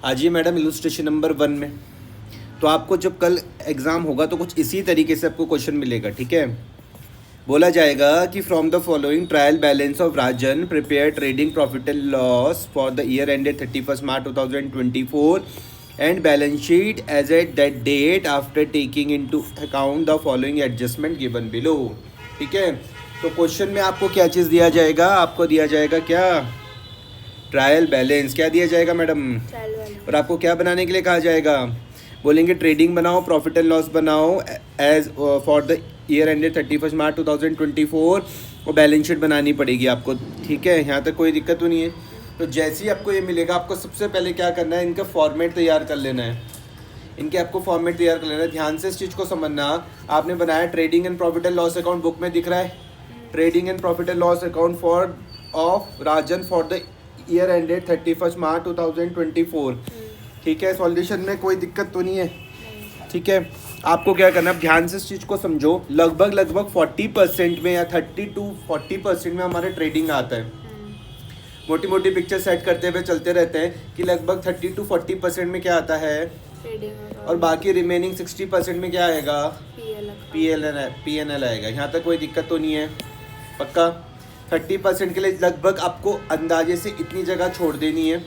आज ही madam illustration number 1 में। तो आपको जब कल एग्ज़ाम होगा तो कुछ इसी तरीके से आपको क्वेश्चन मिलेगा, ठीक है। बोला जाएगा कि from the following trial balance of Rajan prepare trading profit and loss for the year ended 31 March 2024 and balance sheet as at that date after taking into account the following adjustment given below. ठीक है, तो question में आपको क्या चीज़ दिया जाएगा, आपको दिया जाएगा क्या, ट्रायल बैलेंस। क्या दिया जाएगा मैडम, और आपको क्या बनाने के लिए कहा जाएगा, बोलेंगे ट्रेडिंग बनाओ, प्रॉफिट एंड लॉस बनाओ as for the year ended 31 March 2024 और बैलेंस शीट बनानी पड़ेगी आपको। ठीक है, यहाँ तक कोई दिक्कत तो नहीं है। तो जैसे ही आपको ये मिलेगा, आपको सबसे पहले क्या करना है, इनका फॉर्मेट तैयार कर लेना है। इनके आपको फॉर्मेट तैयार कर लेना है। ध्यान से इस चीज़ को समझना। आपने बनाया trading and profit and loss account, book में दिख रहा है trading and profit and loss account for of Rajan for the year ended 31 March 2024। ठीक है, सॉल्यूशन में कोई दिक्कत तो नहीं है। ठीक है, आपको क्या करना है, ध्यान से इस चीज़ को समझो। लगभग 40% में या 30 to 40% में हमारे ट्रेडिंग आता है। मोटी मोटी पिक्चर सेट करते हुए चलते रहते हैं कि लगभग 30 to 40% में क्या आता है ट्रेडिंग, और बाकी रिमेनिंग 60% में क्या आएगा, PNL आएगा। यहाँ तक कोई दिक्कत तो नहीं है, पक्का। 30% के लिए लगभग आपको अंदाजे से इतनी जगह छोड़ देनी है,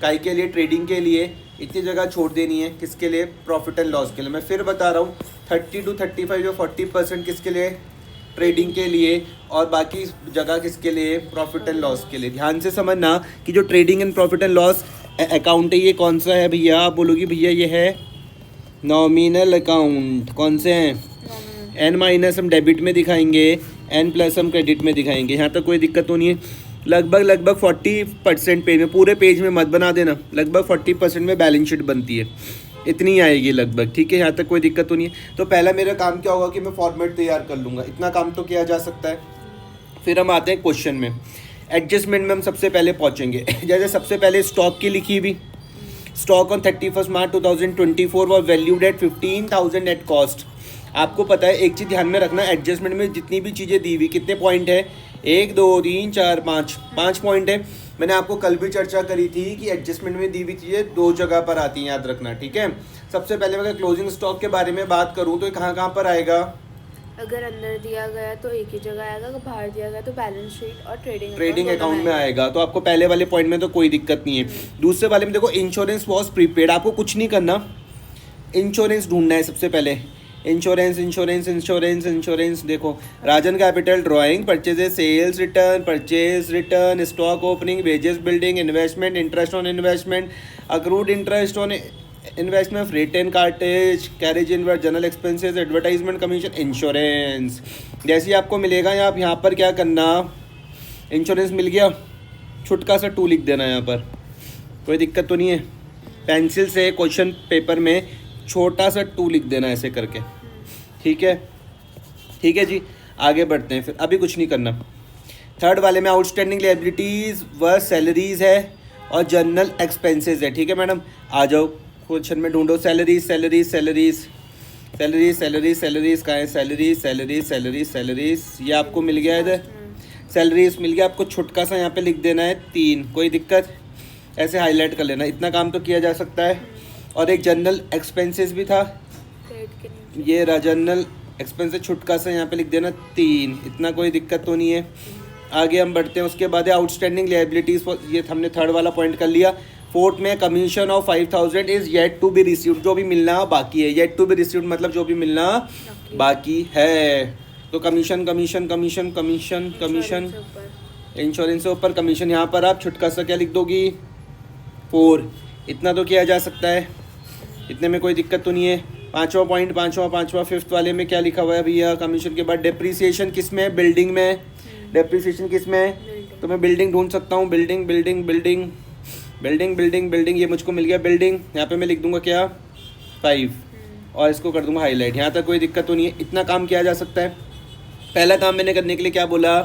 काई के लिए, ट्रेडिंग के लिए इतनी जगह छोड़ देनी है। किसके लिए, प्रॉफिट एंड लॉस के लिए। मैं फिर बता रहा हूँ, 30 to 35 या 40% किसके लिए, ट्रेडिंग के लिए, और बाकी जगह किसके लिए, प्रॉफिट एंड लॉस के लिए। ध्यान से समझना कि जो trading and profit and loss account है, ये कौन सा है भैया, आप बोलोगी भैया ये है नॉमिनल अकाउंट। कौन से हैं, N- हम डेबिट में दिखाएंगे, N+ हम क्रेडिट में दिखाएंगे। यहाँ तक कोई दिक्कत तो नहीं है। लगभग 40% पेज में, पूरे पेज में मत बना देना, लगभग 40% में बैलेंस शीट बनती है, इतनी आएगी लगभग। ठीक है, यहाँ तक कोई दिक्कत तो नहीं है। तो पहला मेरा काम क्या होगा कि मैं फॉर्मेट तैयार कर लूँगा, इतना काम तो किया जा सकता है। फिर हम आते हैं क्वेश्चन में। एडजस्टमेंट में हम सबसे पहले पहुँचेंगे। जैसे सबसे पहले स्टॉक की लिखी हुई, stock on 31 March 2024 was valued at 15,000 at cost. आपको पता है, एक चीज़ ध्यान में रखना, एडजस्टमेंट में जितनी भी चीज़ें दी हुई, कितने पॉइंट है, 1 2 3 4 5 पॉइंट है। मैंने आपको कल भी चर्चा करी थी कि एडजस्टमेंट में दी हुई चीज़ें 2 जगह पर आती हैं, याद रखना। ठीक है, सबसे पहले अगर क्लोजिंग स्टॉक के बारे में बात करूँ तो कहाँ पर आएगा, अगर अंदर दिया गया तो एक ही जगह आएगा, अगर बाहर दिया गया तो बैलेंस शीट और ट्रेडिंग अकाउंट में आएगा। तो आपको पहले वाले पॉइंट में तो कोई दिक्कत नहीं है। दूसरे वाले में देखो, इंश्योरेंस वॉज प्रीपेड। आपको कुछ नहीं करना, इंश्योरेंस ढूंढना है सबसे पहले। इंश्योरेंस देखो, Rajan capital drawing, purchases, sales return, purchase return, stock opening, wages building, investment, interest on investment, accrued interest on investment, freight and cartage, carriage inward, general expenses, advertisement commission, insurance. जैसे ही आपको मिलेगा आप यहाँ पर क्या करना, इंश्योरेंस मिल गया, छुटका सा 2 लिख देना यहाँ पर, कोई दिक्कत तो नहीं है। पेंसिल से क्वेश्चन पेपर में छोटा सा 2 लिख देना ऐसे करके। ठीक है जी, आगे बढ़ते हैं। फिर अभी कुछ नहीं करना। थर्ड वाले में आउटस्टैंडिंग लायबिलिटीज़ व सैलरीज है और जनरल एक्सपेंसेस है। ठीक है मैडम, आ जाओ क्वेश्चन में ढूंढो, सैलरीज कहाँ है, सैलरीज, ये आपको मिल गया इधर, सैलरीज मिल गया। आपको छुटका सा यहाँ पे लिख देना है 3, कोई दिक्कत, ऐसे हाईलाइट कर लेना, इतना काम तो किया जा सकता है। और एक जनरल एक्सपेंसेस भी था, ये रहा जनरल एक्सपेंसेस, छुटका सा यहाँ पे लिख देना 3, इतना कोई दिक्कत तो नहीं है। आगे हम बढ़ते हैं। उसके बाद है आउटस्टैंडिंग लायबिलिटीज़, ये हमने थर्ड वाला पॉइंट कर लिया। फोर्थ में commission of 5,000 is yet to be received, जो भी मिलना बाकी है। येट टू बी रिसीव्ड मतलब जो भी मिलना बाकी है। तो कमीशन, इंश्योरेंस से ऊपर कमीशन, यहाँ पर आप छुटका सा क्या लिख दोगी, 4, इतना तो किया जा सकता है, इतने में कोई दिक्कत तो नहीं है। पांचवा फिफ्थ वाले में क्या लिखा हुआ है भैया, कमीशन के बाद डेप्रीसिएशन किस में है, बिल्डिंग में। डेप्रीसिएशन किस में है, तो मैं बिल्डिंग ढूंढ सकता हूँ, बिल्डिंग, ये मुझको मिल गया बिल्डिंग। यहाँ पे मैं लिख दूंगा क्या, 5, और इसको कर दूंगा हाईलाइट। यहाँ तक कोई दिक्कत तो नहीं है, इतना काम किया जा सकता है। पहला काम मैंने करने के लिए क्या बोला,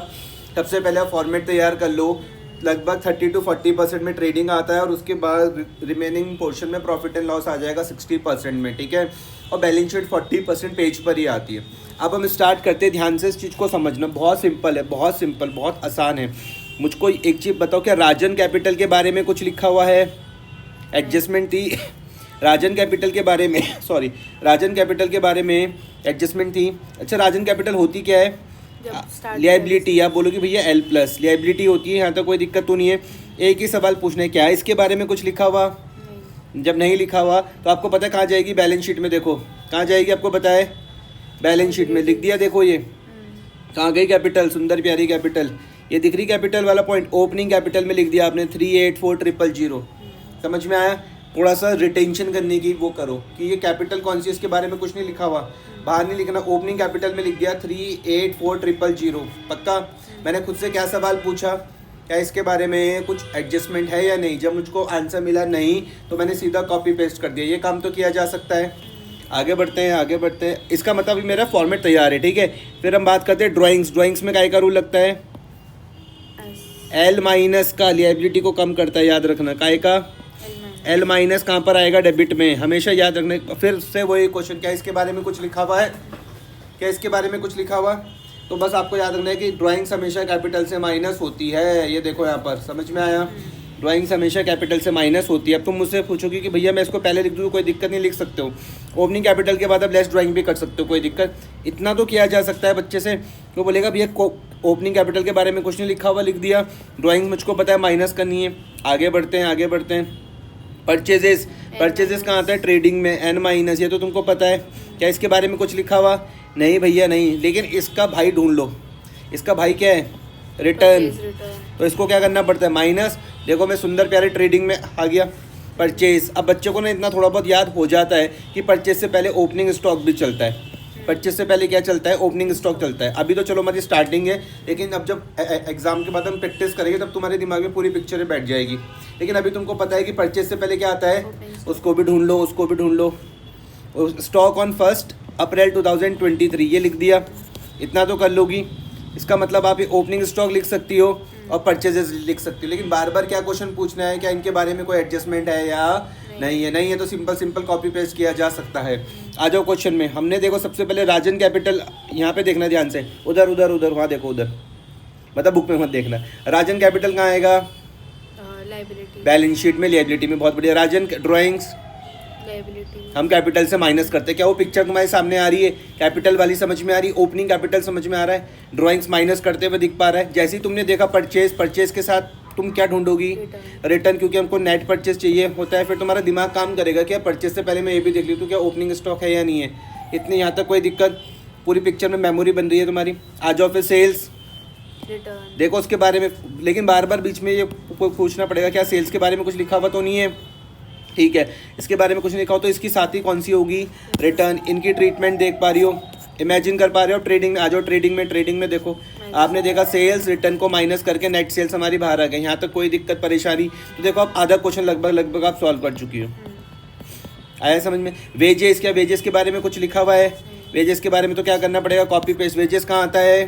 सबसे पहले फॉर्मेट तैयार कर लो। लगभग 30 to 40% में ट्रेडिंग आता है, और उसके बाद रिमेनिंग पोर्शन में प्रॉफिट एंड लॉस आ जाएगा 60% में। ठीक है, और बैलेंस शीट 40% पेज पर ही आती है। अब हम स्टार्ट करते हैं। ध्यान से इस चीज़ को समझना, बहुत सिंपल है, बहुत आसान है। मुझको एक चीज़ बताओ, क्या राजन कैपिटल के बारे में कुछ लिखा हुआ है, एडजस्टमेंट थी राजन कैपिटल के बारे में सॉरी राजन कैपिटल के बारे में एडजस्टमेंट थी। अच्छा राजन कैपिटल होती क्या है? लियाबिलिटी। आप बोलोगे भैया एल प्लस लियाबिलिटी होती है, यहाँ तक कोई दिक्कत तो नहीं है। एक ही सवाल पूछना है, क्या है इसके बारे में कुछ लिखा हुआ? जब नहीं लिखा हुआ तो आपको पता है कहाँ जाएगी? बैलेंस शीट में। देखो कहाँ जाएगी आपको पता है? बैलेंस शीट में लिख दिया। देखो ये कहाँ गई कैपिटल, सुंदर प्यारी कैपिटल, ये दिख रही कैपिटल वाला पॉइंट, ओपनिंग कैपिटल में लिख दिया आपने 384000। समझ में आया? थोड़ा सा रिटेंशन करने की वो करो कि ये कैपिटल कौन सी, इसके बारे में कुछ नहीं लिखा हुआ, बाहर नहीं लिखना, ओपनिंग कैपिटल में लिख दिया 384000। पक्का? मैंने खुद से क्या सवाल पूछा, क्या इसके बारे में कुछ एडजस्टमेंट है या नहीं? जब मुझको आंसर मिला नहीं तो मैंने सीधा कॉपी पेस्ट कर दिया। ये काम तो किया जा सकता है। आगे बढ़ते हैं आगे बढ़ते हैं। इसका मतलब अभी मेरा फॉर्मेट तैयार है, ठीक है। फिर हम बात करते हैं ड्राइंग्स। ड्राइंग्स में काय का रूल लगता है? एल माइनस का लिएबिलिटी को कम करता है, याद रखना। काय का? एल माइनस कहाँ पर आएगा? डेबिट में, हमेशा याद रखना। फिर से वही क्वेश्चन, क्या इसके बारे में कुछ लिखा हुआ है? क्या इसके बारे में कुछ लिखा हुआ? तो बस आपको याद रखना है कि ड्राइंग्स हमेशा कैपिटल से माइनस होती है। ये देखो यहाँ पर, समझ में आया? ड्राइंग्स हमेशा कैपिटल से माइनस होती है। अब तुम मुझसे पूछोगे कि भैया मैं इसको पहले लिख दूँ, कोई दिक्कत नहीं, लिख सकते हो। ओपनिंग कैपिटल के बाद अब लेस ड्राइंग भी कर सकते हो, कोई दिक्कत। इतना तो किया जा सकता है बच्चे से। तो बोलेगा भैया ओपनिंग कैपिटल के बारे में कुछ नहीं लिखा हुआ, लिख दिया। ड्राइंग मुझको पता है माइनस करनी है। आगे बढ़ते हैं आगे बढ़ते हैं। परचेजेस, परचेजेस कहाँ आता है? ट्रेडिंग में, एन माइनस। ये तो तुमको पता है। क्या इसके बारे में कुछ लिखा हुआ? नहीं भैया नहीं। लेकिन इसका भाई ढूंढ लो। इसका भाई क्या है? रिटर्न। तो इसको क्या करना पड़ता है? माइनस। देखो मैं सुंदर प्यारे ट्रेडिंग में आ गया, परचेज। अब बच्चों को ना इतना थोड़ा बहुत याद हो जाता है कि परचेज से पहले ओपनिंग स्टॉक भी चलता है। परचेज से पहले क्या चलता है? ओपनिंग स्टॉक चलता है। अभी तो चलो हमारी स्टार्टिंग है, लेकिन अब जब एग्जाम के बाद हम प्रैक्टिस करेंगे तब तुम्हारे दिमाग में पूरी पिक्चर बैठ जाएगी। लेकिन अभी तुमको पता है कि परचेज से पहले क्या आता है, उसको भी ढूंढ लो, उसको भी ढूंढ लो। स्टॉक ऑन 1 अप्रैल 2023, ये लिख दिया। इतना तो कर लोगी। इसका मतलब आप ये ओपनिंग स्टॉक लिख सकती हो और परचेजेस लिख सकती हो। लेकिन बार बार क्या क्वेश्चन पूछना है, क्या इनके बारे में कोई एडजस्टमेंट है या नहीं है? नहीं है तो सिंपल सिंपल कॉपी पेस्ट किया जा सकता है। आ जाओ क्वेश्चन में। हमने देखो सबसे पहले राजन कैपिटल, यहाँ पे देखना ध्यान से, उधर उधर उधर, वहाँ देखो उधर, मतलब बुक में मत देखना। राजन कैपिटल कहाँ आएगा? बैलेंस शीट में, लिएबिलिटी में। बहुत बढ़िया। राजन ड्राइंग्स हम कैपिटल से माइनस करते हैं। क्या वो पिक्चर तुम्हारे सामने आ रही है? कैपिटल वाली समझ में आ रही है, ओपनिंग कैपिटल समझ में आ रहा है, ड्राइंग्स माइनस करते हुए दिख पा रहा है। जैसे ही तुमने देखा परचेज, परचेज के साथ तुम क्या ढूंढोगी? रिटर्न, क्योंकि हमको नेट परचेज चाहिए होता है। फिर तुम्हारा दिमाग काम करेगा क्या परचेज से पहले मैं ये भी देख ली तो क्या ओपनिंग स्टॉक है या नहीं है। इतनी यहाँ तक कोई दिक्कत? पूरी पिक्चर में मेमोरी बन रही है तुम्हारी। आ जाओ फिर सेल्स। देखो उसके बारे में, लेकिन बार बार बीच में ये पूछना पड़ेगा क्या सेल्स के बारे में कुछ लिखा हुआ तो नहीं है? ठीक है, इसके बारे में कुछ नहीं लिखा हो तो इसकी साथी कौन सी होगी? रिटर्न। इनकी ट्रीटमेंट देख पा रही हो, इमेजिन कर पा रहे हो? ट्रेडिंग में आ जाओ। ट्रेडिंग में, ट्रेडिंग में देखो आपने देखा सेल्स, रिटर्न को माइनस करके नेट सेल्स हमारी बाहर आ गई। यहाँ तक कोई दिक्कत परेशानी? तो देखो आप आधा क्वेश्चन लगभग आप सॉल्व कर चुकी हो। आया समझ में? वेजेस, क्या वेजेस के बारे में कुछ लिखा हुआ है? वेजेस के बारे में तो क्या करना पड़ेगा? Copy paste. वेजेस कहाँ आता है?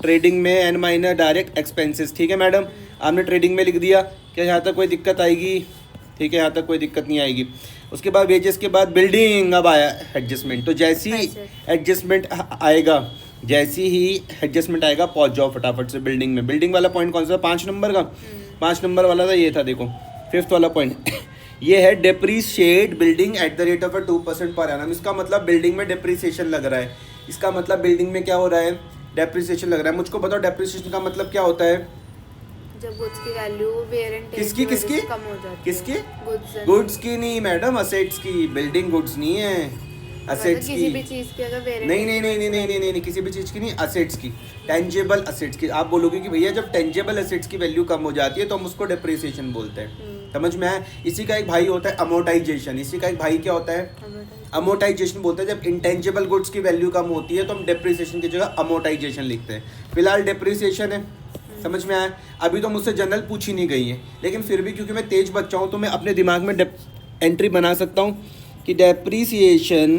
ट्रेडिंग में, एन माइनस डायरेक्ट एक्सपेंसेस। ठीक है मैडम, आपने ट्रेडिंग में लिख दिया। क्या यहाँ तक कोई दिक्कत आएगी? ठीक है, यहाँ तक कोई दिक्कत नहीं आएगी। उसके बाद वेजेस के बाद बिल्डिंग, अब आया एडजस्टमेंट। तो जैसी एडजस्टमेंट आएगा, जैसी ही एडजस्टमेंट आएगा पहुँच जाओ फटाफट से बिल्डिंग में। बिल्डिंग वाला पॉइंट कौन सा? 5 नंबर का। 5 नंबर वाला था ये था, देखो 5th वाला पॉइंट ये है depreciate building at the rate of 2% per annum. इसका मतलब बिल्डिंग में डेप्रीसिएशन लग रहा है। इसका मतलब बिल्डिंग में क्या हो रहा है? डेप्रीसिएशन लग रहा है। मुझको बताओ डेप्रीसिएशन का मतलब क्या होता है? जब गुड्स की वैल्यू वेयर एंड टेयर किसकी किसकी कम हो जाती है। किसकी? गुड्स की नहीं मैडम, असेट्स की। बिल्डिंग गुड्स नहीं है, असेट्स की। किसी भी चीज की अगर वेयर नहीं नहीं नहीं नहीं नहीं नहीं नहीं किसी भी चीज़ की नहीं, असेट्स की, टेंजेबल असेट्स की। आप बोलोगे कि भैया जब टेंजेबल असेट्स की वैल्यू कम हो जाती है तो हम उसको डेप्रिसिएशन बोलते हैं। समझ में आया? इसी का एक भाई होता है अमोर्टाइजेशन। इसी का एक भाई क्या होता है? अमोर्टाइजेशन बोलते हैं। जब इंटेंजिबल गुड्स की वैल्यू कम होती है तो हम डेप्रिसिएशन की जगह अमोर्टाइजेशन लिखते हैं। फिलहाल डेप्रिसिएशन है। समझ में आया? अभी तो मुझसे जनरल पूछी नहीं गई है, लेकिन फिर भी क्योंकि मैं तेज बच्चा हूँ तो मैं अपने दिमाग में एंट्री बना सकता हूँ कि depreciation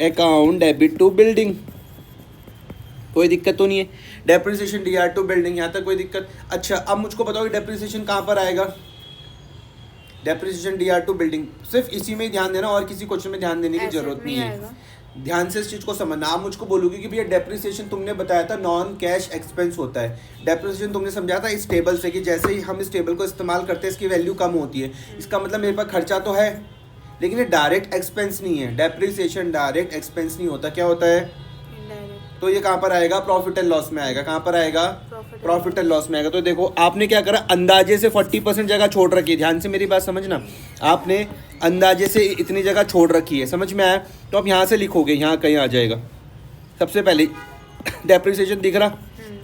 account debit to building. कोई दिक्कत तो नहीं है? डेप्रिसिएशन डीआर टू बिल्डिंग, यहाँ तक कोई दिक्कत? अच्छा, अब मुझको बताओ कि डेप्रिसिएशन कहाँ पर आएगा? डेप्रिसिएशन डीआर टू बिल्डिंग, सिर्फ इसी में ही ध्यान देना और किसी क्वेश्चन में ध्यान देने की जरूरत नहीं है। ध्यान से इस चीज़ को समझना। आप मुझको बोलोगे कि भैया डेप्रिसिएशन तुमने बताया था नॉन कैश एक्सपेंस होता है। डेप्रिसिएशन तुमने समझा था इस टेबल से कि जैसे ही हम इस टेबल को इस्तेमाल करते हैं इसकी वैल्यू कम होती है। इसका मतलब मेरे पास खर्चा तो है, लेकिन ये डायरेक्ट एक्सपेंस नहीं है। डेप्रिसिएशन डायरेक्ट एक्सपेंस नहीं होता, क्या होता है? इनडायरेक्ट। तो ये कहाँ पर आएगा? प्रॉफिट एंड लॉस में आएगा। कहाँ पर आएगा? प्रॉफिट एंड लॉस में आएगा। तो देखो आपने क्या करा, अंदाजे से 40% जगह छोड़ रखी है। ध्यान से मेरी बात समझना, आपने अंदाजे से इतनी जगह छोड़ रखी है, समझ में आया? तो आप यहाँ से लिखोगे, यहाँ कहीं आ जाएगा सबसे पहले डेप्रिसिएशन दिख रहा।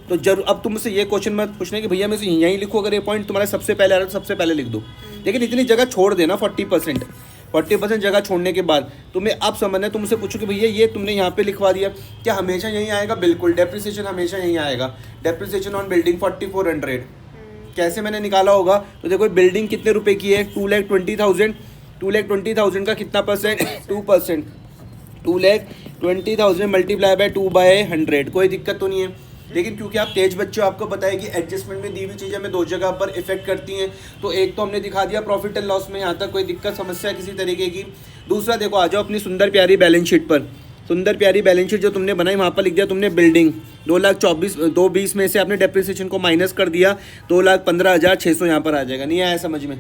तो जरूर अब तुम मुझसे ये क्वेश्चन मत पूछना कि भैया मैं यहीं लिखूँ, अगर ये पॉइंट तुम्हारे सबसे पहले आ रहा है तो सबसे पहले लिख दो, लेकिन इतनी जगह छोड़ देना 40% जगह छोड़ने के बाद तुम्हें अब समझना है। तुमसे पूछो कि भैया ये तुमने यहाँ पे लिखवा दिया, क्या हमेशा यहीं आएगा? बिल्कुल, डेप्रिसिएशन हमेशा यहीं आएगा। डेप्रिसिएशन ऑन बिल्डिंग 4400 कैसे मैंने निकाला होगा? तो देखो बिल्डिंग कितने रुपए की है? 2,20,000। 2,20,000 का कितना परसेंट? 2%। 2,20,000 multiply by 2/100। कोई दिक्कत तो नहीं है। लेकिन क्योंकि आप तेज बच्चे हो, आपको पता है कि एडजस्टमेंट में दी हुई चीज़ें हमें दो जगह पर इफेक्ट करती हैं। तो एक तो हमने दिखा दिया प्रॉफिट एंड लॉस में, यहाँ तक कोई दिक्कत समस्या किसी तरीके की। दूसरा देखो, आ जाओ अपनी सुंदर प्यारी बैलेंस शीट पर। सुंदर प्यारी बैलेंस शीट जो तुमने बनाई, वहाँ पर लिख दिया तुमने बिल्डिंग 2,20,000 में से आपने डेप्रिसिएशन को माइनस कर दिया, 2,15,600 यहाँ पर आ जाएगा। नहीं आया समझ में?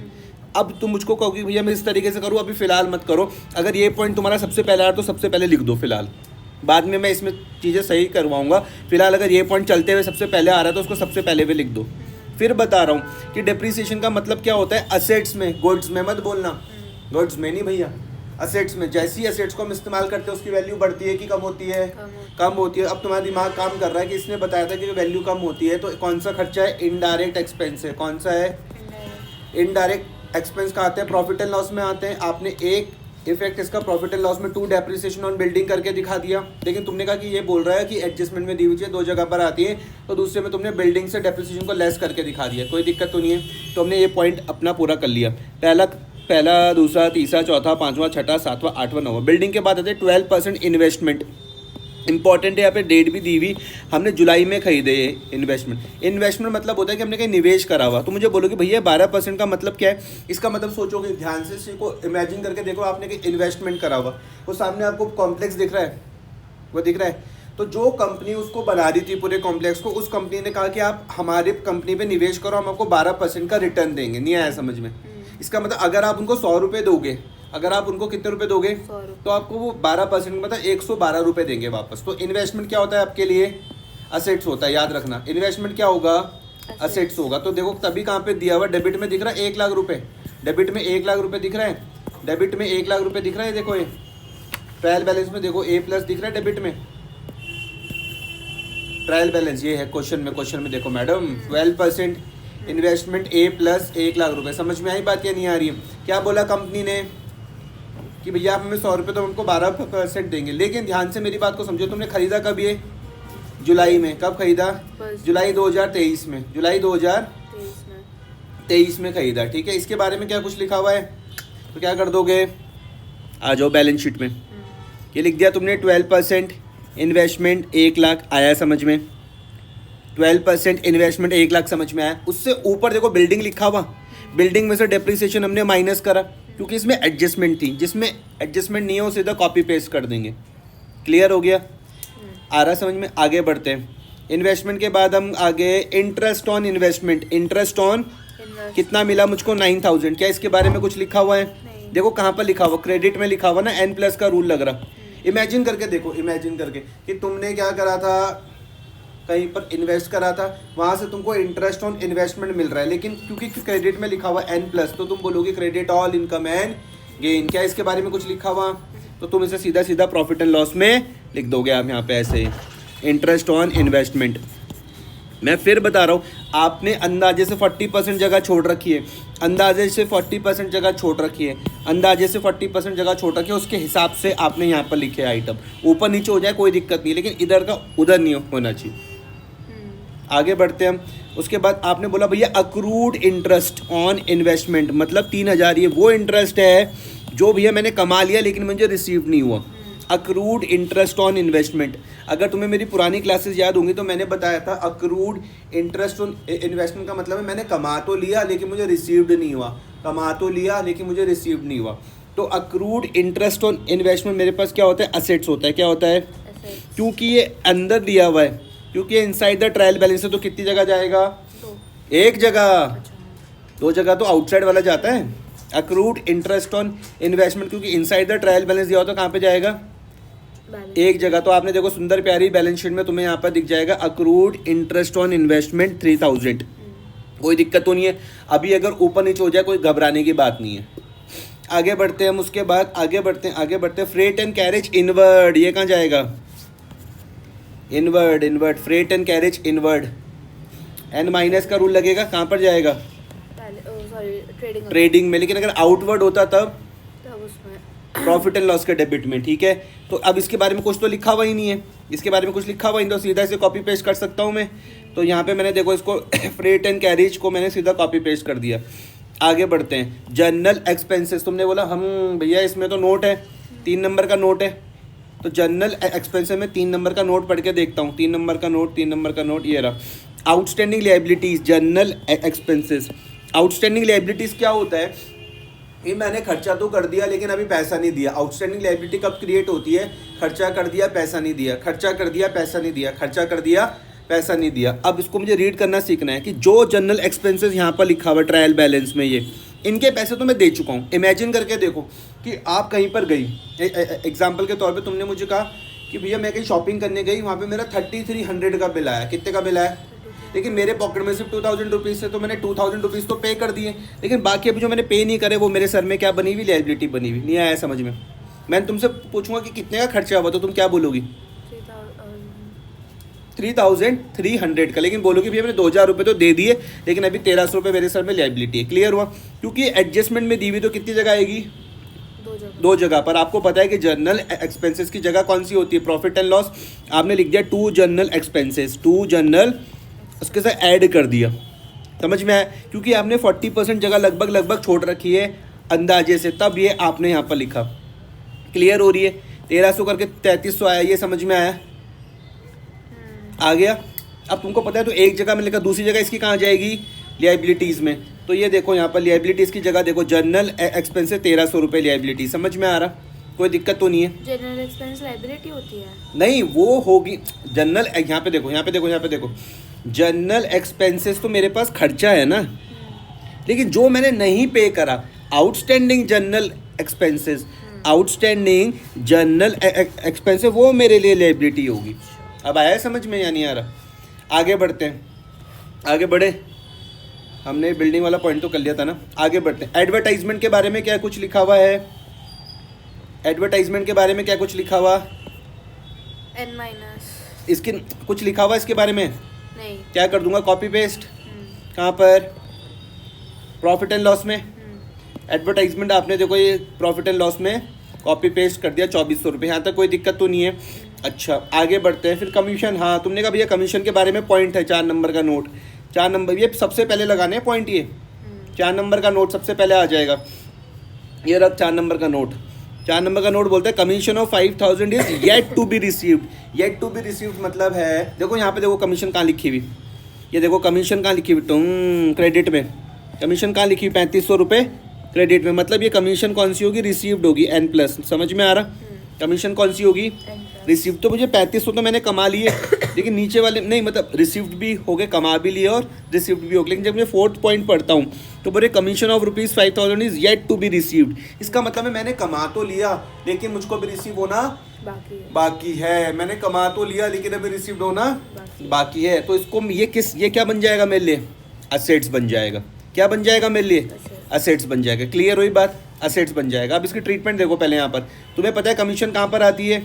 अब तुम मुझको कहोगे भैया मैं इस तरीके से करूँ, अभी फिलहाल मत करो। अगर ये पॉइंट तुम्हारा सबसे पहले आ रहा तो सबसे पहले लिख दो फिलहाल, बाद में मैं इसमें चीज़ें सही करवाऊंगा। फिलहाल अगर ये पॉइंट चलते हुए सबसे पहले आ रहा है तो उसको सबसे पहले भी लिख दो। फिर बता रहा हूँ कि डेप्रिसिएशन का मतलब क्या होता है? असेट्स में, गुड्स में मत बोलना, गुड्स में नहीं भैया, असेट्स में। जैसी असेट्स को हम इस्तेमाल करते हैं उसकी वैल्यू बढ़ती है कि कम होती है? कम होती है। अब तुम्हारा दिमाग काम कर रहा है कि इसने बताया था कि वैल्यू कम होती है, तो कौन सा खर्चा है? इनडायरेक्ट एक्सपेंस है। कौन सा है? इनडायरेक्ट एक्सपेंस का आते हैं, प्रॉफिट एंड लॉस में आते हैं। आपने एक इफेक्ट इसका प्रॉफिट एंड लॉस में 2 डेप्रिसिएशन ऑन बिल्डिंग करके दिखा दिया, लेकिन तुमने कहा कि ये बोल रहा है कि एडजस्टमेंट में दी हुई चीज़ दो जगह पर आती है, तो दूसरे में तुमने बिल्डिंग से डेप्रिसिएशन को लेस करके दिखा दिया। कोई दिक्कत तो नहीं है। तो हमने ये पॉइंट अपना पूरा कर लिया। पहला, दूसरा, तीसरा, चौथा, पाँचवा, छठा, सातवां, आठवां, नौवां। बिल्डिंग के बाद आते हैं 12% इन्वेस्टमेंट। इंपॉर्टेंट है, यहाँ पे डेट भी दी हुई, हमने जुलाई में खरीदे ये इन्वेस्टमेंट। इन्वेस्टमेंट मतलब होता है कि हमने कहीं निवेश करा हुआ। तो मुझे बोलोगे भैया 12% का मतलब क्या है? इसका मतलब सोचोगे, ध्यान से इसी को इमेजिन करके देखो, आपने कहीं इन्वेस्टमेंट करा हुआ, वो सामने आपको कॉम्प्लेक्स दिख रहा है, वो दिख रहा है। तो जो कंपनी उसको बना रही थी पूरे कॉम्प्लेक्स को, उस कंपनी ने कहा कि आप हमारे कंपनी पे निवेश करो, हम आपको 12% का रिटर्न देंगे। नहीं आया समझ में? इसका मतलब अगर आप उनको 100 रुपये दोगे, अगर आप उनको कितने रुपए दोगे? 100 रुपये। तो आपको वो 12% मतलब 112 रुपये देंगे वापस। तो इन्वेस्टमेंट क्या होता है आपके लिए? असेट्स होता है, याद रखना। इन्वेस्टमेंट क्या होगा? असेट्स होगा। तो देखो तभी कहाँ पे दिया हुआ, डेबिट में दिख रहा है 1 लाख रुपये, डेबिट में 1 लाख रुपये दिख रहा है, डेबिट में 1 लाख रुपये दिख रहा है। देखो ये ट्रायल बैलेंस में देखो A+ दिख रहा है डेबिट में, ट्रायल बैलेंस ये है क्वेश्चन में देखो मैडम 12% इन्वेस्टमेंट A+ 1 लाख रुपये। समझ में आई बात या नहीं आ रही है? क्या बोला कंपनी ने कि भैया आप हमें 100 रुपये तो हमको 12% देंगे। लेकिन ध्यान से मेरी बात को समझो, तुमने खरीदा कब ये? जुलाई में। कब खरीदा? जुलाई 2023 में। जुलाई 2023 में खरीदा, ठीक है। इसके बारे में क्या कुछ लिखा हुआ है? तो क्या कर दोगे? आ जाओ बैलेंस शीट में, ये लिख दिया तुमने 12% इन्वेस्टमेंट 1 लाख। आया समझ में? 12% इन्वेस्टमेंट 1 लाख समझ में आया। उससे ऊपर देखो बिल्डिंग लिखा हुआ, बिल्डिंग में से डेप्रिसिएशन हमने माइनस करा, क्योंकि इसमें एडजस्टमेंट थी। जिसमें एडजस्टमेंट नहीं हो सीधा कॉपी पेस्ट कर देंगे। क्लियर हो गया? आ रहा समझ में? आगे बढ़ते हैं। इन्वेस्टमेंट के बाद हम आगे interest on investment. Interest on कितना मिला मुझको? 9,000। क्या इसके बारे में कुछ लिखा हुआ है? देखो कहाँ पर लिखा हुआ, क्रेडिट में लिखा हुआ ना, N+ का रूल लग रहा। इमेजिन करके देखो, इमेजिन करके कि तुमने क्या करा था, कहीं पर इन्वेस्ट करा था, वहाँ से तुमको इंटरेस्ट ऑन इन्वेस्टमेंट मिल रहा है, लेकिन क्योंकि क्रेडिट में लिखा हुआ N+, तो तुम बोलोगे credit all income and gain. क्या इसके बारे में कुछ लिखा हुआ? तो तुम इसे सीधा सीधा प्रॉफिट एंड लॉस में लिख दोगे आप यहाँ पे ऐसे, इंटरेस्ट ऑन इन्वेस्टमेंट। मैं फिर बता रहा हूँ, आपने अंदाजे से 40% जगह छोड़ रखी है, अंदाजे से 40% जगह छोड़ रखी है, अंदाजे से 40% जगह छोड़ रखी है। उसके हिसाब से आपने यहाँ पर लिखे आइटम। ऊपर नीचे हो जाए कोई दिक्कत नहीं, लेकिन इधर का उधर नहीं होना चाहिए। आगे बढ़ते हैं हम। उसके बाद आपने बोला भैया अक्रूड इंटरेस्ट ऑन इन्वेस्टमेंट, मतलब 3,000 ये वो इंटरेस्ट है जो भैया मैंने कमा लिया लेकिन मुझे रिसीव नहीं हुआ। Accrued interest on investment. अगर तुम्हें मेरी पुरानी क्लासेस याद होंगी तो मैंने बताया था अक्रूड इंटरेस्ट ऑन इन्वेस्टमेंट का मतलब है मैंने कमा तो लिया लेकिन मुझे रिसीव्ड नहीं हुआ, कमा तो लिया लेकिन मुझे रिसीव्ड नहीं हुआ। तो अक्रूड इंटरेस्ट ऑन इन्वेस्टमेंट मेरे पास क्या होता है, असेट्स होता है। क्या होता है, assets, क्योंकि ये अंदर दिया हुआ है, क्योंकि ये इनसाइड द ट्रायल बैलेंस है, तो कितनी जगह जाएगा, दो, एक जगह। अच्छा, दो जगह तो आउटसाइड वाला जाता है। अक्रूड इंटरेस्ट ऑन इन्वेस्टमेंट क्योंकि इनसाइड द ट्रायल बैलेंस दिया होता है, कहाँ पे जाएगा, balance, एक जगह। तो आपने देखो सुंदर प्यारी बैलेंस शीट में तुम्हें यहाँ पर दिख जाएगा अक्रूड इंटरेस्ट ऑन इन्वेस्टमेंट 3000। कोई दिक्कत तो नहीं है। अभी अगर ऊपर नीचे हो जाए कोई घबराने की बात नहीं है। आगे बढ़ते हैं हम, उसके बाद आगे बढ़ते हैं फ्रेट एंड कैरेज इनवर्ड, ये कहाँ जाएगा, inward freight and carriage inward. N minus का रूल लगेगा, कहाँ पर जाएगा, सॉरी, ट्रेडिंग, ट्रेडिंग में। लेकिन अगर आउटवर्ड होता तब तब उसमें प्रॉफिट एंड लॉस के डेबिट में, ठीक है। तो अब इसके बारे में कुछ तो लिखा हुआ ही नहीं है, इसके बारे में कुछ लिखा हुआ ही नहीं, तो सीधा इसे कॉपी पेस्ट कर सकता हूँ मैं। तो यहाँ पे मैंने देखो इसको फ्रेट एंड कैरेज को मैंने सीधा कॉपी पेस्ट कर दिया। आगे बढ़ते हैं, जनरल एक्सपेंसेस। तुमने बोला हम भैया इसमें तो नोट है, 3 नंबर का नोट है, तो जनरल एक्सपेंसेस में 3 नंबर का नोट पढ़ के देखता हूँ। 3 नंबर का नोट, ये रहा। Outstanding liabilities, general expenses. Outstanding liabilities क्या होता है, ये मैंने खर्चा तो कर दिया लेकिन अभी पैसा नहीं दिया। आउटस्टैंडिंग लायबिलिटी कब क्रिएट होती है, खर्चा कर दिया पैसा नहीं दिया, खर्चा कर दिया पैसा नहीं दिया, खर्चा कर दिया पैसा नहीं दिया। अब इसको मुझे रीड करना सीखना है कि जो जनरल एक्सपेंसेस यहाँ पर लिखा हुआ ट्रायल बैलेंस में, ये इनके पैसे तो मैं दे चुका हूँ। इमेजिन करके देखो कि आप कहीं पर गई, एग्जाम्पल के तौर पे तुमने मुझे कहा कि भैया मैं कहीं शॉपिंग करने गई, वहाँ पे मेरा 3300 का बिल आया। कितने का बिल आया, लेकिन मेरे पॉकेट में सिर्फ 2000 रुपीज़ से, तो मैंने 2000 रुपीज़ तो पे कर दिए, लेकिन बाकी अभी जो मैंने पे नहीं करे वो मेरे सर में क्या बनी हुई, लायबिलिटी बनी हुई। नहीं आया समझ में। मैं तुमसे पूछूंगा कि कितने का खर्चा हुआ, तो तुम क्या बोलोगी, 3300 का। लेकिन बोलोगे भैया मैंने 2000 रुपये तो दे दिए, लेकिन अभी 1300 रुपये मेरे सर में लायबिलिटी है। क्लियर हुआ, क्योंकि एडजस्टमेंट में दी हुई तो कितनी जगह आएगी, दो जगह पर। आपको पता है कि जनरल एक्सपेंसेस की जगह कौन सी होती है, प्रॉफिट एंड लॉस। आपने लिख दिया 2 जनरल एक्सपेंसेस, 2 जनरल, उसके साथ ऐड कर दिया। समझ में आया, क्योंकि आपने 40% जगह लगभग छोड़ रखी है अंदाजे से, तब ये आपने यहाँ पर लिखा। क्लियर हो रही है, 1300 करके 3300 आया, ये समझ में आया, आ गया। अब तुमको पता है तो एक जगह में लिखा, दूसरी जगह इसकी कहाँ जाएगी, लायबिलिटीज़ में। तो ये देखो यहाँ पर लायबिलिटीज़ की जगह देखो जनरल एक्सपेंस है 1300 रुपये लायबिलिटी। समझ में आ रहा, कोई दिक्कत तो नहीं है। जनरल एक्सपेंस लायबिलिटी होती है, नहीं वो होगी जनरल, यहाँ पे देखो जनरल एक्सपेंसेस तो मेरे पास खर्चा है ना, लेकिन जो मैंने नहीं पे करा, outstanding general expenses, outstanding general expenses, वो मेरे लिए लायबिलिटी होगी। अब आया समझ में या नहीं आ रहा, आगे बढ़ते हैं, आगे बढ़े। हमने बिल्डिंग वाला पॉइंट तो कर लिया था ना, आगे बढ़ते हैं। एडवर्टाइजमेंट के बारे में क्या कुछ लिखा हुआ है, एडवर्टाइजमेंट के बारे में क्या कुछ लिखा हुआ, N-, इसके कुछ लिखा हुआ इसके बारे में, नहीं, क्या कर दूंगा, कॉपी पेस्ट। कहाँ पर, प्रॉफिट एंड लॉस में। एडवर्टाइजमेंट आपने देखो ये प्रॉफिट एंड लॉस में कॉपी पेस्ट कर दिया 2400 रुपये, यहाँ तक कोई दिक्कत तो नहीं है। अच्छा आगे बढ़ते हैं, फिर कमीशन। हाँ तुमने कहा भैया कमीशन के बारे में पॉइंट है, 4 नंबर का नोट, 4 नंबर, ये सबसे पहले लगाने हैं पॉइंट, ये 4 नंबर का नोट सबसे पहले आ जाएगा। ये रख 4 नंबर का नोट, 4 नंबर का नोट बोलता है commission of 5000 is yet to be received. Yet to be received मतलब है, देखो यहाँ पे देखो कमीशन कहाँ लिखी हुई, ये देखो कमीशन कहाँ लिखी हुई, तुम क्रेडिट में कमीशन कहाँ लिखी हुई, 3500 रुपये क्रेडिट में। मतलब ये कमीशन कौन सी होगी, रिसीव्ड होगी, N+। समझ में आ रहा, कमीशन कौन सी होगी, रिसीव्ड। तो मुझे 3500 तो मैंने कमा लिए, लेकिन नीचे वाले नहीं, मतलब रिसीव्ड भी हो गए, कमा भी लिए और रिसीव्ड भी हो गए। लेकिन जब मैं 4th पॉइंट पढ़ता हूँ तो बोले commission of ₹5000 is yet to be received. इसका मतलब है मैंने कमा तो लिया लेकिन मुझको भी रिसीव होना बाकी है। मैंने कमा तो लिया लेकिन अभी रिसीव्ड होना बाकी है। तो इसको ये क्या बन जाएगा मेरे लिए, असेट्स बन जाएगा। क्या बन जाएगा मेरे लिए, असेट्स बन जाएगा। क्लियर हुई बात, असेट्स बन जाएगा। अब इसकी ट्रीटमेंट देखो पहले, यहाँ पर तुम्हें पता है कमीशन कहाँ पर आती है,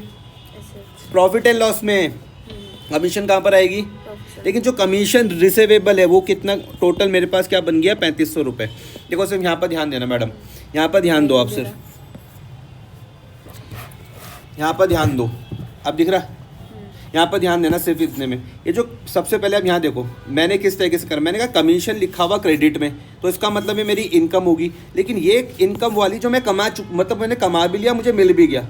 प्रॉफिट एंड लॉस में कमीशन कहाँ पर आएगी। लेकिन जो कमीशन रिसीवेबल है वो कितना, टोटल मेरे पास क्या बन गया, 3500 रुपये। देखो सिर्फ यहाँ पर ध्यान देना मैडम, यहाँ पर ध्यान दो आप, सिर्फ यहाँ पर ध्यान दो। अब दिख रहा, यहाँ पर ध्यान देना सिर्फ इतने में। ये जो सबसे पहले अब यहाँ देखो मैंने किस तरीके से करा, मैंने कहा कमीशन लिखा हुआ क्रेडिट में, तो इसका मतलब है मेरी इनकम होगी। लेकिन ये इनकम वाली जो मैं मतलब मैंने कमा भी लिया, मुझे मिल भी गया।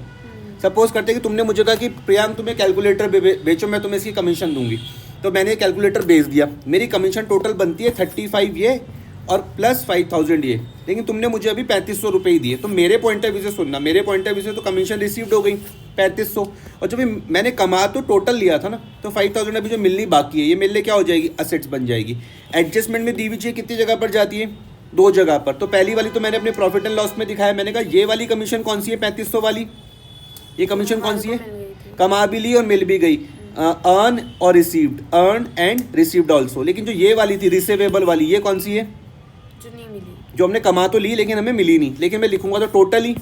सपोज करते कि तुमने मुझे कहा कि प्रियांक तुम्हें कैलकुलेटर बेचो, मैं तुम्हें इसकी कमीशन दूंगी, तो मैंने कैलकुलेटर बेच दिया। मेरी कमीशन टोटल बनती है 35 ये और प्लस 5000 ये, लेकिन तुमने मुझे अभी 3500 रुपये ही दिए। तो मेरे पॉइंट ऑफ व्यू से सुनना, मेरे पॉइंट ऑफ व्यू से तो कमीशन रिसीव्ड हो गई 3500, और जब मैंने कमा तो टोटल लिया था ना, तो 5000 अभी जो मिलनी बाकी है ये मेरे लिए क्या हो जाएगी, असेट्स बन जाएगी। एडजस्टमेंट में दी हुई चीज़ कितनी जगह पर जाती है, 2 जगह पर। तो पहली वाली तो मैंने अपने प्रॉफिट एंड लॉस में दिखाया, मैंने कहा ये वाली कमीशन कौन सी है, 3500 वाली, ये कमीशन कौन सी है, कमा भी ली और मिल भी गई, अर्न और received, earn and received also. लेकिन जो ये वाली थी रिसीवेबल वाली, ये कौन सी है, जो नहीं मिली, जो हमने कमा तो ली लेकिन हमें मिली नहीं, लेकिन मैं लिखूंगा तो टोटली,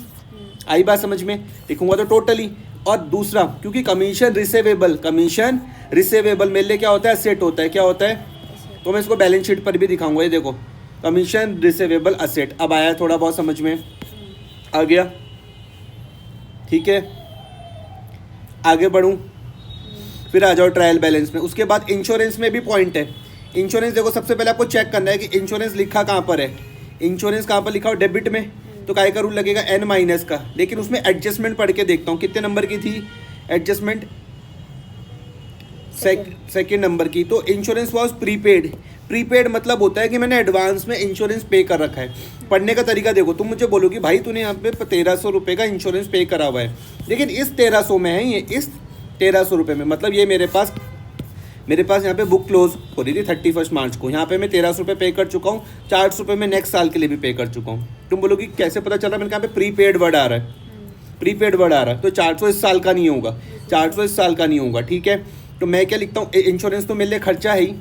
आई बात समझ में, लिखूंगा तो टोटली। और दूसरा, क्योंकि कमीशन रिसीवेबल मेरे लिए क्या होता है, असेट होता है, क्या होता है, तो मैं इसको बैलेंस शीट पर भी दिखाऊंगा। ये देखो कमीशन रिसीवेबल असेट, अब आया थोड़ा बहुत समझ में आ गया, ठीक है। आगे बढ़ूं, फिर आ जाओ ट्रायल बैलेंस में। उसके बाद इंश्योरेंस में भी पॉइंट है। इंश्योरेंस देखो, सबसे पहले आपको चेक करना है कि इंश्योरेंस लिखा कहाँ पर है, इंश्योरेंस कहाँ पर लिखा हो, डेबिट में, तो काय का रूल लगेगा, N माइनस का। लेकिन उसमें एडजस्टमेंट पढ़ के देखता हूँ कितने नंबर की थी एडजस्टमेंट, सेकेंड नंबर की। तो इंश्योरेंस वॉज प्रीपेड, प्रीपेड मतलब होता है कि मैंने एडवांस में इंश्योरेंस पे कर रखा है। पढ़ने का तरीका देखो, तुम मुझे बोलोगी भाई तूने यहाँ पे 1300 रुपये का इंश्योरेंस पे करा हुआ है, लेकिन इस 1300 में है, ये इस 1300 रुपये में, मतलब ये मेरे पास यहाँ पे बुक क्लोज हो रही थी 31 मार्च को, यहाँ पे मैं 1300 रुपये पे कर चुका हूँ, 400 रुपये मैं नेक्स्ट साल के लिए भी पे कर चुका हूँ। तुम बोलोगी कैसे पता चल रहा है, मैंने कहा पे प्रीपेड वर्ड आ रहा है, प्रीपेड वर्ड आ रहा है, तो 400 इस साल का नहीं होगा, 400 इस साल का नहीं होगा, ठीक है। तो मैं क्या लिखता हूँ, इंश्योरेंस तो मेरे लिए खर्चा है ही,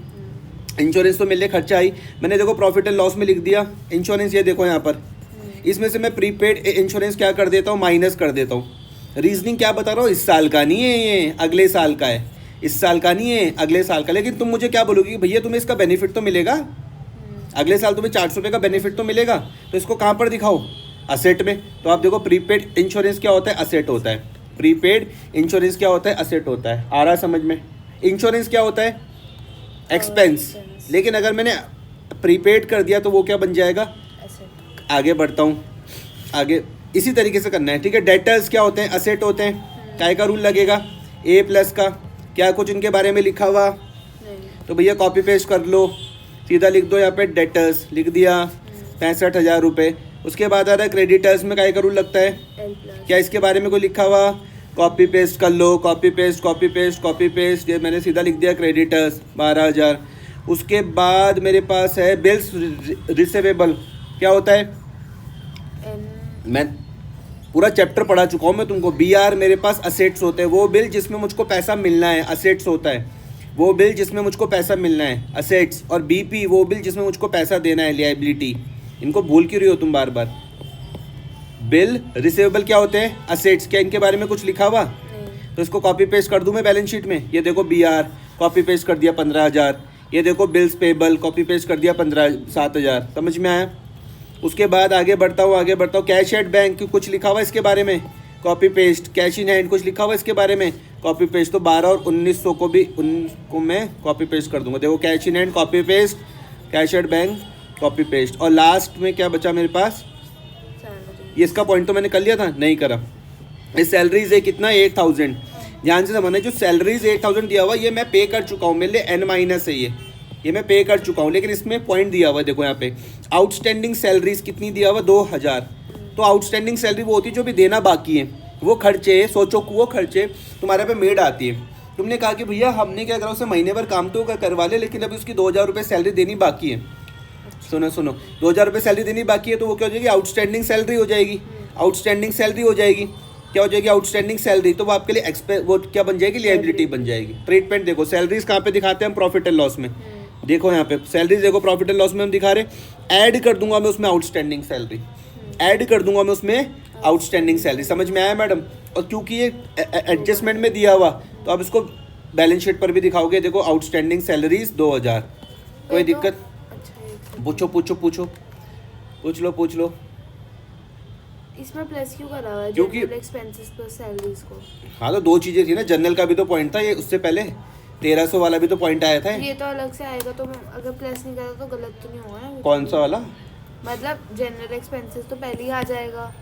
इंश्योरेंस तो मेरे लिए खर्चा ही। मैंने देखो प्रॉफिट एंड लॉस में लिख दिया इंश्योरेंस, ये देखो यहाँ पर, इसमें से मैं प्रीपेड इंश्योरेंस क्या कर देता हूँ, माइनस कर देता हूँ। रीजनिंग क्या बता रहा हूँ, इस साल का नहीं है ये, अगले साल का है, इस साल का नहीं है, अगले साल का। लेकिन तुम मुझे क्या बोलोगी, भैया तुम्हें इसका बेनिफिट तो मिलेगा, अगले साल तुम्हें 400 रुपये का बेनिफिट तो मिलेगा, तो इसको कहाँ पर दिखाओ, असेट में। तो आप देखो प्रीपेड इंश्योरेंस क्या होता है, असेट होता है, प्रीपेड इंश्योरेंस क्या होता है, असेट होता है। आ रहा है समझ में, इंश्योरेंस क्या होता है, एक्सपेंस, लेकिन अगर मैंने प्रीपेड कर दिया तो वो क्या बन जाएगा, आगे बढ़ता हूँ, आगे इसी तरीके से करना है, ठीक है। डेटर्स क्या होते हैं, असेट होते हैं, काय का रूल लगेगा, A प्लस का। क्या कुछ इनके बारे में लिखा हुआ, तो भैया कॉपी पेस्ट कर लो, सीधा लिख दो यहाँ पे डेटर्स, लिख दिया 65,000 रुपये। उसके बाद आ रहा है क्रेडिटर्स में काय का रूल लगता है, क्या इसके बारे में कोई लिखा हुआ, कॉपी पेस्ट कर लो, copy paste copy paste copy paste, ये मैंने सीधा लिख दिया क्रेडिटर्स 12,000। उसके बाद मेरे पास है बिल्स रिसीवेबल, क्या होता है, मैं पूरा चैप्टर पढ़ा चुका हूँ मैं तुमको। BR मेरे पास असेट्स होते हैं, वो बिल जिसमें मुझको पैसा मिलना है, असेट्स होता है, वो बिल जिसमें मुझको पैसा मिलना है, असेट्स। और BP वो बिल जिसमें मुझको पैसा देना है, लिएबिलिटी। इनको भूल क्यों रही हो तुम बार बार। बिल रिसीवेबल क्या होते हैं, असेट्स। क्या इनके बारे में कुछ लिखा हुआ, तो इसको कॉपी पेस्ट कर दूँ मैं बैलेंस शीट में। ये देखो BR कॉपी पेस्ट कर दिया 15,000, ये देखो बिल्स पेबल कॉपी पेस्ट कर दिया 7,000, समझ में आया। उसके बाद आगे बढ़ता हूँ, कैश एट बैंक कुछ लिखा हुआ इसके बारे में, copy paste. Cash in hand कुछ लिखा हुआ इसके बारे में, कॉपी पेस्ट। तो 12 और 1900 को भी उनको मैं कॉपी पेस्ट कर दूंगा। देखो cash in hand copy paste, cash at bank copy paste. और लास्ट में क्या बचा मेरे पास, ये इसका पॉइंट तो मैंने कर लिया था, नहीं करा। ये सैलरीज है कितना, 8,000। ध्यान से समझना, जो सैलरीज 8,000 दिया हुआ ये मैं पे कर चुका हूँ, मेरे लिए N माइनस है ये मैं पे कर चुका हूँ। लेकिन इसमें पॉइंट दिया हुआ है, देखो यहाँ पे आउटस्टैंडिंग सैलरीज कितनी दिया हुआ, 2,000। तो आउटस्टैंडिंग सैलरी वो होती है जो भी देना बाकी है, वो खर्चे, सोचो वो खर्चे तुम्हारे पे मेड आती है। तुमने कहा कि भैया हमने क्या करा, उसे महीने भर काम तो करवा ले, लेकिन अभी उसकी 2,000 रुपये सैलरी देनी बाकी है। सुनो 2,000 रुपये सैलरी देनी बाकी है, तो वो क्या हो जाएगी, आउटस्टैंडिंग सैलरी हो जाएगी। आउटस्टैंडिंग सैलरी हो जाएगी, क्या हो जाएगी, आउटस्टैंडिंग सैलरी। तो वो आपके लिए वो क्या बन जाएगी, लिएबिलिटी बन जाएगी। ट्रीटमेंट देखो, सैलरीज कहाँ पे दिखाते हैं हम, प्रॉफिट एंड लॉस में। देखो यहाँ पे सैलरीज देखो, प्रॉफिट एंड लॉस में हम दिखा रहे, ऐड कर दूंगा मैं उसमें आउटस्टैंडिंग सैलरी, ऐड कर दूंगा मैं उसमें आउटस्टैंडिंग सैलरी। समझ में आया मैडम। और क्योंकि ये एडजस्टमेंट में दिया हुआ, तो आप इसको बैलेंस शीट पर भी दिखाओगे। देखो आउटस्टैंडिंग सैलरीज 2,000, कोई दिक्कत, पूछ लो। इसमें प्लस क्यों करा हुआ है, क्योंकि एक्सपेंसेस प्लस सैलरीज को। हाँ तो 2 चीजें थी ना, जनरल का भी तो पॉइंट था ये, उससे पहले 1300 वाला भी तो पॉइंट आया था। ये तो अलग से आएगा, तो अगर प्लस नहीं करा तो गलत तो नहीं होगा ना। कौन सा वाला, मतलब जनरल एक्सपेंसेस तो पहले ही आ जाएगा।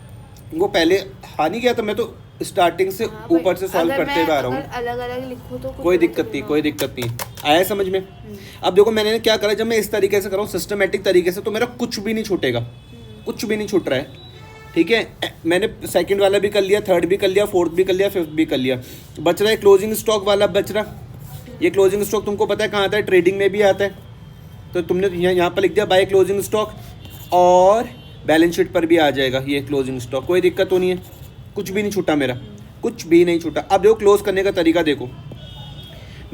वो पहले आ नहीं गया था, मैं तो स्टार्टिंग से हाँ भाई, ऊपर से सॉल्व अगर करते हुए आ रहा हूँ, अलग अलग लिखूँ तो कुछ कोई गलत दिक्कत नहीं, होगा। कोई दिक्कत नहीं। आया समझ में? अब देखो मैंने क्या करा, जब मैं इस तरीके से कर रहा हूँ सिस्टमेटिक तरीके से, तो मेरा कुछ भी नहीं छूटेगा, कुछ भी नहीं छूट रहा है, ठीक है। मैंने सेकंड वाला भी कर लिया, थर्ड भी कर लिया, फोर्थ भी कर लिया, फिफ्थ भी कर लिया। बच रहा है क्लोजिंग स्टॉक वाला बच रहा। ये क्लोजिंग स्टॉक तुमको पता है कहाँ आता है? ट्रेडिंग में भी आता है। तो तुमने यहाँ पर लिख दिया बाय क्लोजिंग स्टॉक, और बैलेंस शीट पर भी आ जाएगा ये क्लोजिंग स्टॉक, कोई दिक्कत तो नहीं है, कुछ भी नहीं छूटा मेरा, कुछ भी नहीं छूटा। अब देखो क्लोज करने का तरीका देखो,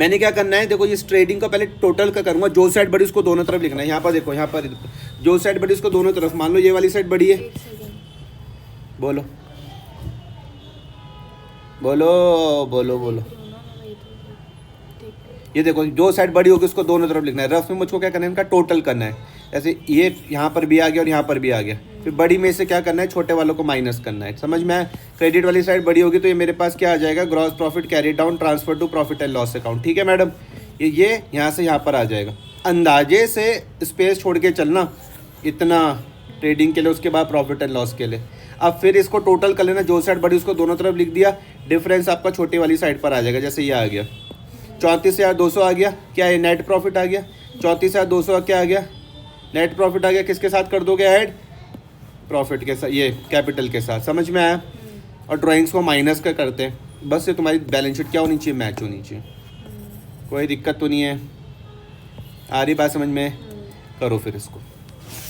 मैंने क्या करना है, देखो इस ट्रेडिंग का पहले टोटल का करूँगा, जो साइड बड़ी उसको दोनों तरफ लिखना है। यहाँ पर देखो, यहाँ पर जो साइड बड़ी उसको दोनों तरफ, मान लो ये वाली साइड बड़ी है, एक सेकंड, बोलो बोलो बोलो बोलो, ये देखो जो साइड बड़ी होगी उसको दोनों तरफ लिखना है। रफ में मुझको क्या करना है, इनका टोटल करना है। जैसे ये यहाँ पर भी आ गया और यहाँ पर भी आ गया, फिर बड़ी में से क्या करना है, छोटे वालों को माइनस करना है। समझ में आया? क्रेडिट वाली साइड बड़ी होगी तो ये मेरे पास क्या आ जाएगा, gross profit carry down transfer to profit and loss account, ठीक है मैडम। ये यहाँ से यहाँ पर आ जाएगा। अंदाजे से स्पेस छोड़ के चलना इतना ट्रेडिंग के लिए, उसके बाद प्रॉफिट एंड लॉस के लिए। अब फिर इसको टोटल कर लेना, जो साइड बड़ी उसको दोनों तरफ लिख दिया, डिफरेंस आपका छोटी वाली साइड पर आ जाएगा। जैसे ये आ गया 34,200 आ गया, क्या है नेट प्रॉफिट आ गया, 34,200 क्या आ गया, नेट प्रॉफिट आ गया। किसके साथ कर दोगे ऐड? प्रॉफिट के साथ, ये कैपिटल के साथ। समझ में आया? और ड्राइंग्स को माइनस का करते हैं, बस ये तुम्हारी बैलेंस शीट क्या होनी चाहिए, मैच होनी चाहिए, कोई दिक्कत तो नहीं है। आ रही बात समझ में? करो फिर इसको।